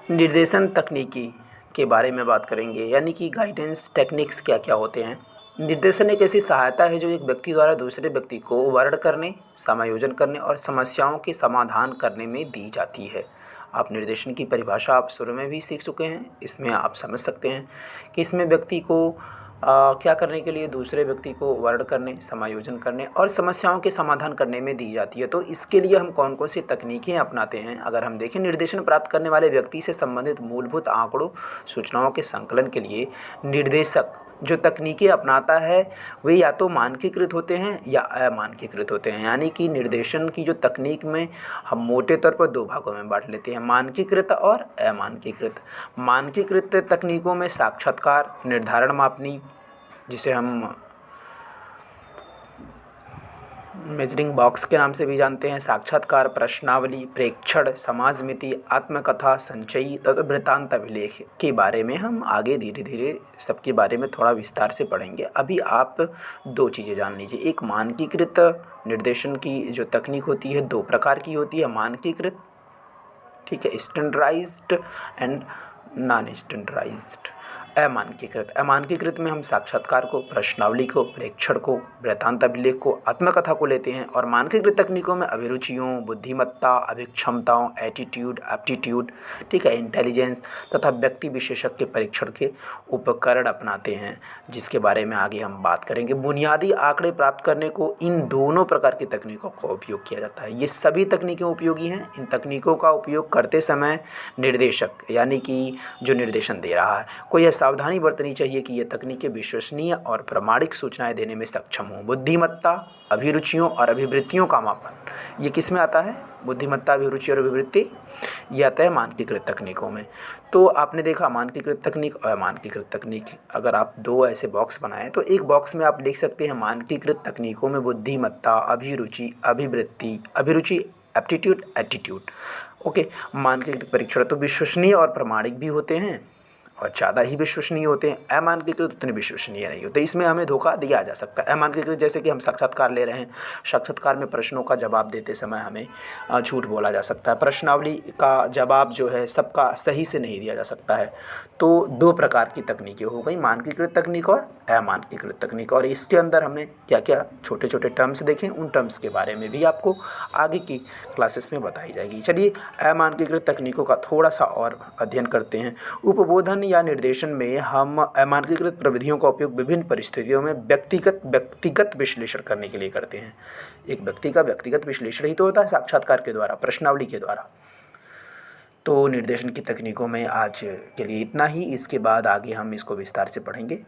निर्देशन तकनीकी के बारे में बात करेंगे, यानी कि गाइडेंस टेक्निक्स क्या क्या होते हैं। निर्देशन एक ऐसी सहायता है जो एक व्यक्ति द्वारा दूसरे व्यक्ति को वर्ण करने, समायोजन करने और समस्याओं के समाधान करने में दी जाती है। आप निर्देशन की परिभाषा आप शुरू में भी सीख चुके हैं। इसमें आप समझ सकते हैं कि इसमें व्यक्ति को क्या करने के लिए दूसरे व्यक्ति को वर्ण करने, समायोजन करने और समस्याओं के समाधान करने में दी जाती है। तो इसके लिए हम कौन कौन सी तकनीकें अपनाते हैं, अगर हम देखें, निर्देशन प्राप्त करने वाले व्यक्ति से संबंधित मूलभूत आंकड़ों, सूचनाओं के संकलन के लिए निर्देशक जो तकनीकें अपनाता है वे या तो मानकीकृत होते हैं या अमानकीकृत होते हैं। यानी कि निर्देशन की जो तकनीक में हम मोटे तौर पर दो भागों में बांट लेते हैं, मानकीकृत और अमानकीकृत। मानकीकृत तकनीकों में साक्षात्कार, निर्धारण मापनी जिसे हम मेजरिंग बॉक्स के नाम से भी जानते हैं, साक्षात्कार, प्रश्नावली, प्रेक्षण, समाजमिति, आत्मकथा, संचयी तथा वृत्तांत अभिलेख के बारे में हम आगे धीरे धीरे सबके बारे में थोड़ा विस्तार से पढ़ेंगे। अभी आप दो चीज़ें जान लीजिए। एक मानकीकृत निर्देशन की जो तकनीक होती है दो प्रकार की होती है। मानकीकृत, ठीक है, स्टैंडर्डाइज्ड एंड नॉन स्टैंडर्डाइज्ड। अमानकीकृत, अमानकीकृत में हम साक्षात्कार को, प्रश्नावली को, प्रेक्षण को, वृत्तांत अभिलेख को, आत्मकथा को लेते हैं। और मानकीकृत तकनीकों में अभिरुचियों, बुद्धिमत्ता, अभिक्षमताओं, एटीट्यूड, एप्टीट्यूड, ठीक है, इंटेलिजेंस तथा व्यक्ति विशेषज्ञ के परीक्षण के उपकरण अपनाते हैं, जिसके बारे में आगे हम बात करेंगे। बुनियादी आंकड़े प्राप्त करने को इन दोनों प्रकार की तकनीकों का उपयोग किया जाता है। ये सभी तकनीकें उपयोगी हैं। इन तकनीकों का उपयोग करते समय निर्देशक, यानी कि जो निर्देशन दे रहा है, को यह सावधानी बरतनी चाहिए कि ये तकनीकें विश्वसनीय और प्रामाणिक सूचनाएं देने में सक्षम हों। बुद्धिमत्ता, अभिरुचियों और अभिवृत्तियों का मापन, ये किस में आता है? बुद्धिमत्ता, अभिरुचि और अभिवृत्ति, ये आता है मानकीकृत तकनीकों में। तो आपने देखा मानकीकृत तकनीक और अमानकीकृत तकनीक। अगर आप दो ऐसे बॉक्स बनाएं तो एक बॉक्स में आप लिख सकते हैं मानकीकृत तकनीकों में बुद्धिमत्ता, अभिरुचि, अभिवृत्ति, अभिरुचि, एप्टीट्यूड, एटीट्यूड। ओके, मानकीकृत परीक्षण तो विश्वसनीय और प्रामाणिक भी होते हैं और ज़्यादा ही विश्वसनीय होते हैं। अमानकीकृत उतने विश्वसनीय नहीं होते, इसमें हमें धोखा दिया जा सकता है। अमानकीकृत जैसे कि हम साक्षात्कार ले रहे हैं, साक्षात्कार में प्रश्नों का जवाब देते समय हमें झूठ बोला जा सकता है। प्रश्नावली का जवाब जो है सबका सही से नहीं दिया जा सकता है। तो दो प्रकार की तकनीकें हो गई, मानकीकृत तकनीक और अमानकीकृत तकनीक। और इसके अंदर हमने क्या क्या छोटे छोटे टर्म्स देखें, उन टर्म्स के बारे में भी आपको आगे की क्लासेस में बताई जाएगी। चलिए अमानकीकृत तकनीकों का थोड़ा सा और अध्ययन करते हैं। उपबोधन या निर्देशन में हम अमानकीकृत प्रविधियों का उपयोग विभिन्न परिस्थितियों में व्यक्तिगत विश्लेषण करने के लिए करते हैं। एक व्यक्ति का व्यक्तिगत विश्लेषण ही तो होता है साक्षात्कार के द्वारा, प्रश्नावली के द्वारा। तो निर्देशन की तकनीकों में आज के लिए इतना ही। इसके बाद आगे हम इसको विस्तार से पढ़ेंगे।